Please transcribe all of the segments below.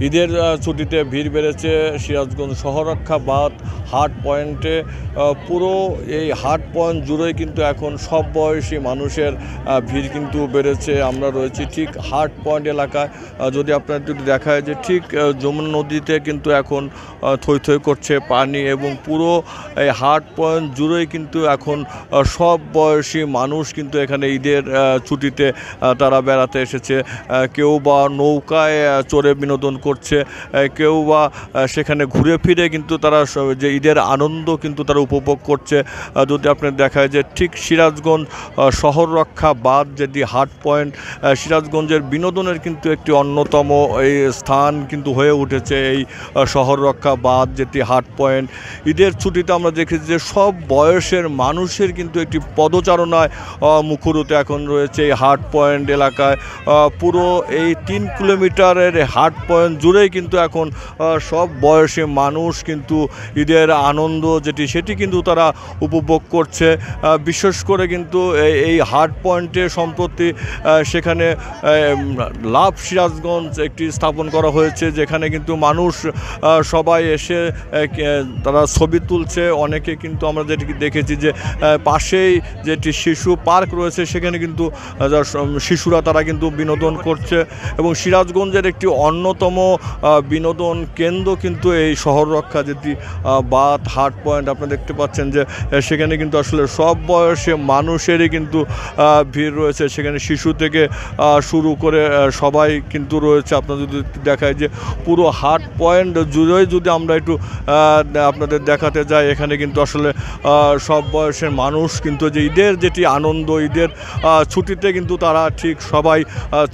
ঈদের ছুটিতে ভিড় বেড়েছে সিরাজগঞ্জ শহররক্ষা বাঁধ হাট পয়েন্টে। পুরো এই হাট পয়েন্ট জুড়েই কিন্তু এখন সব বয়সী মানুষের ভিড় কিন্তু বেড়েছে। আমরা রয়েছি ঠিক হাট পয়েন্ট এলাকায়। যদি আপনার যদি দেখায় যে ঠিক যমুনা নদীতে কিন্তু এখন থই থই করছে পানি, এবং পুরো এই হাট পয়েন্ট জুড়েই কিন্তু এখন সব বয়সী মানুষ কিন্তু এখানে ঈদের ছুটিতে তারা বেড়াতে এসেছে। কেউ বা নৌকায় চড়ে বিনোদন করছে, কেউ বা সেখানে ঘুরে ফিরে কিন্তু তারা যে ঈদের আনন্দ কিন্তু তারা উপভোগ করছে। যদি আপনি দেখায় যে ঠিক সিরাজগঞ্জ শহররক্ষা বাঁধ যেটি হাট পয়েন্ট, সিরাজগঞ্জের বিনোদনের কিন্তু একটি অন্যতম এই স্থান কিন্তু হয়ে উঠেছে এই শহররক্ষা বাঁধ যেটি হাট পয়েন্ট। ঈদের ছুটিতে আমরা দেখেছি যে সব বয়সের মানুষের কিন্তু একটি পদচারণায় মুখরিত এখন রয়েছে এই হাট পয়েন্ট এলাকায়। পুরো এই 3 কিলোমিটারের হাট পয়েন্ট জুড়েই কিন্তু এখন সব বয়সী মানুষ কিন্তু ঈদের আনন্দ সেটি কিন্তু তারা উপভোগ করছে। বিশেষ করে কিন্তু এই হাট পয়েন্টে সম্প্রতি সেখানে লাভ সিরাজগঞ্জ একটি স্থাপন করা হয়েছে, যেখানে কিন্তু মানুষ সবাই এসে তারা ছবি তুলছে। অনেকে কিন্তু আমরা যেটি দেখেছি যে পাশেই যেটি শিশু পার্ক রয়েছে, সেখানে কিন্তু শিশুরা তারা কিন্তু বিনোদন করছে। এবং সিরাজগঞ্জের একটি অন্যতম বিনোদন কেন্দ্র কিন্তু এই শহররক্ষা যেটি বাঁধ হাট পয়েন্ট। আপনারা দেখতে পাচ্ছেন যে সেখানে কিন্তু আসলে সব বয়সে মানুষেরই কিন্তু ভিড় রয়েছে। সেখানে শিশু থেকে শুরু করে সবাই কিন্তু রয়েছে। আপনারা যদি দেখায় যে পুরো হাট পয়েন্ট জুড়েই যদি আমরা একটু আপনাদের দেখাতে যাই, এখানে কিন্তু আসলে সব বয়সের মানুষ কিন্তু যে ঈদের যেটি আনন্দ, ঈদের ছুটিতে কিন্তু তারা ঠিক সবাই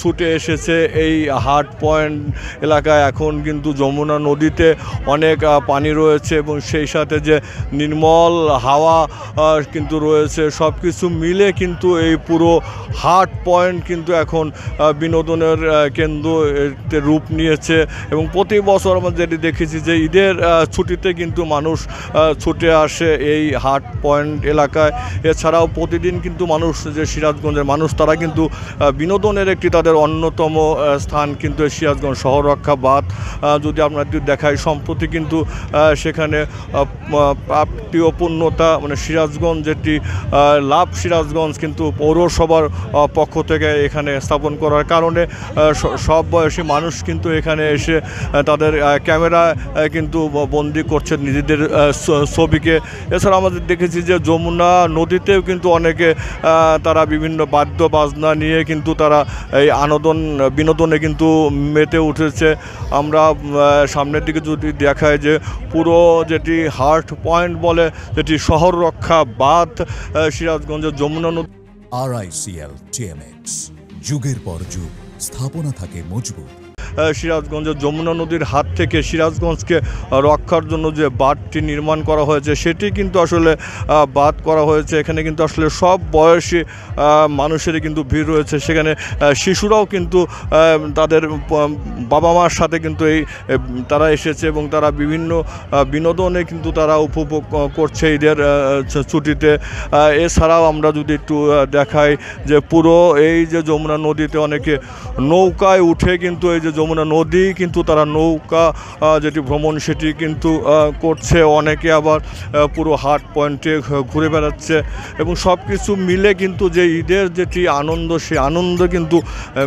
ছুটে এসেছে এই হাট পয়েন্ট এলাকায়। এখন কিন্তু যমুনা নদীতে অনেক পানি রয়েছে, এবং সেই সাথে যে নির্মল হাওয়া কিন্তু রয়েছে, সব কিছু মিলে কিন্তু এই পুরো হাট পয়েন্ট কিন্তু এখন বিনোদনের কেন্দ্র রূপ নিয়েছে। এবং প্রতি বছর আমরা যেটি দেখেছি যে ঈদের ছুটিতে কিন্তু মানুষ ছুটে আসে এই হাট পয়েন্ট এলাকায়। এছাড়াও প্রতিদিন কিন্তু মানুষ, যে সিরাজগঞ্জের মানুষ, তারা কিন্তু বিনোদনের একটি তাদের অন্যতম স্থান কিন্তু সিরাজগঞ্জ শহররক্ষা বাঁধ। যদি আমরা দেখাই সম্প্রতি কিন্তু সেখানে প্রাপ্তীয় পূর্ণতা মানে সিরাজগঞ্জ যেটি লাভ সিরাজগঞ্জ কিন্তু পৌরসভার পক্ষ থেকে এখানে স্থাপন করার কারণে সব বয়সী মানুষ কিন্তু এখানে এসে তাদের ক্যামেরা কিন্তু বন্দি করছে নিজেদের ছবিকে। এছাড়া আমাদের দেখেছি যে যমুনা নদীতেও কিন্তু অনেকে তারা বিভিন্ন বাদ্য বাজনা নিয়ে কিন্তু তারা এই বিনোদনে কিন্তু মেতে উঠেছে। আমরা সামনের দিকে যদি দেখায় যে পুরো যেটি হাট পয়েন্ট বলে, যেটি শহররক্ষা বাঁধ সিরাজগঞ্জের যমুনা নদী। RICL TMX, যুগের পর যুগ স্থাপনা থাকে মজবুত। সিরাজগঞ্জের যমুনা নদীর হাত থেকে সিরাজগঞ্জকে রক্ষার জন্য যে বাঁধটি নির্মাণ করা হয়েছে, সেটি কিন্তু আসলে বাঁধ করা হয়েছে। এখানে কিন্তু আসলে সব বয়সী মানুষেরই কিন্তু ভিড় রয়েছে। সেখানে শিশুরাও কিন্তু তাদের বাবা মার সাথে কিন্তু তারা এসেছে, এবং তারা বিভিন্ন বিনোদনে কিন্তু তারা উপভোগ করছে ঈদের ছুটিতে। এছাড়াও আমরা যদি একটু দেখাই যে পুরো এই যে যমুনা নদীতে অনেকে নৌকায় উঠে কিন্তু এই যে যমুনা নদী কিন্তু তারা নৌকা যেটি ভ্রমণ সেটি কিন্তু করছে। অনেকে আবার পুরো হাট পয়েন্টে ঘুরে বেড়াচ্ছে, এবং সব কিছু মিলে কিন্তু যে ঈদের যেটি আনন্দ, সেই আনন্দ কিন্তু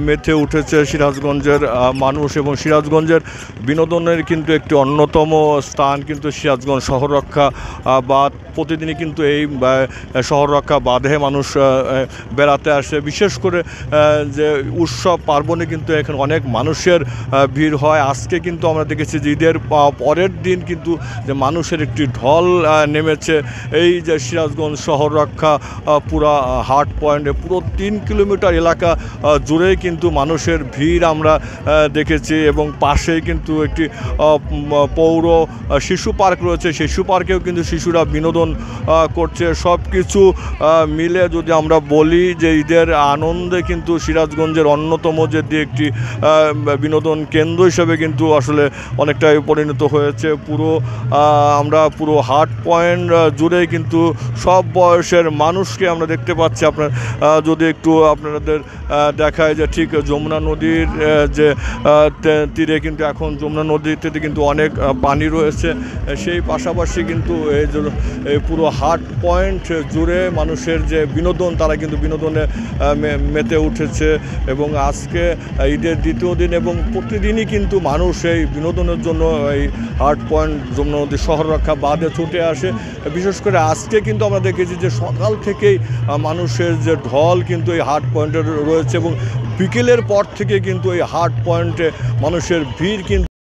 মেতে উঠেছে সিরাজগঞ্জের মানুষ। এবং সিরাজগঞ্জের বিনোদনের কিন্তু একটি অন্যতম স্থান কিন্তু সিরাজগঞ্জ শহররক্ষা বাঁধ। প্রতিদিনই কিন্তু এই শহররক্ষা বাঁধে মানুষ বেড়াতে আসে। বিশেষ করে যে উৎসব পার্বণে কিন্তু এখানে অনেক মানুষের ভিড় হয়। আজকে কিন্তু আমরা দেখেছি যে ঈদের পরের দিন কিন্তু যে মানুষের একটি ঢল নেমেছে এই যে সিরাজগঞ্জ শহররক্ষা পুরা হাট পয়েন্টে। পুরো 3 কিলোমিটার এলাকা জুড়েই কিন্তু মানুষের ভিড় আমরা দেখেছি। এবং পাশেই কিন্তু একটি পৌর শিশু পার্ক রয়েছে, শিশু পার্কেও কিন্তু শিশুরা বিনোদন করছে। সব কিছু মিলে যদি আমরা বলি যে ঈদের আনন্দে কিন্তু সিরাজগঞ্জের অন্যতম যেটি একটি বিনোদন বিনোদন কেন্দ্র হিসেবে কিন্তু আসলে অনেকটাই পরিণত হয়েছে। আমরা পুরো হাট পয়েন্ট জুড়েই কিন্তু সব বয়সের মানুষকে আমরা দেখতে পাচ্ছি। যদি একটু আপনাদের দেখায় যে ঠিক যমুনা নদীর যে তীরে কিন্তু এখন যমুনা নদীতে কিন্তু অনেক পানি রয়েছে, সেই পাশাপাশি কিন্তু এই পুরো হাট পয়েন্ট জুড়ে মানুষের যে বিনোদন, তারা কিন্তু বিনোদনে মেতে উঠেছে। এবং আজকে ঈদের দ্বিতীয় দিন এবং প্রতিদিনই কিন্তু মানুষ এই বিনোদনের জন্য এই হাট পয়েন্ট যমুনা নদী শহর রক্ষা বাঁধে ছুটে আসে। বিশেষ করে আজকে কিন্তু আমরা দেখেছি যে সকাল থেকেই মানুষের যে ঢল কিন্তু এই হাট পয়েন্টে রয়েছে এবং বিকেলের পর থেকে কিন্তু এই হাট পয়েন্টে মানুষের ভিড় কিন্তু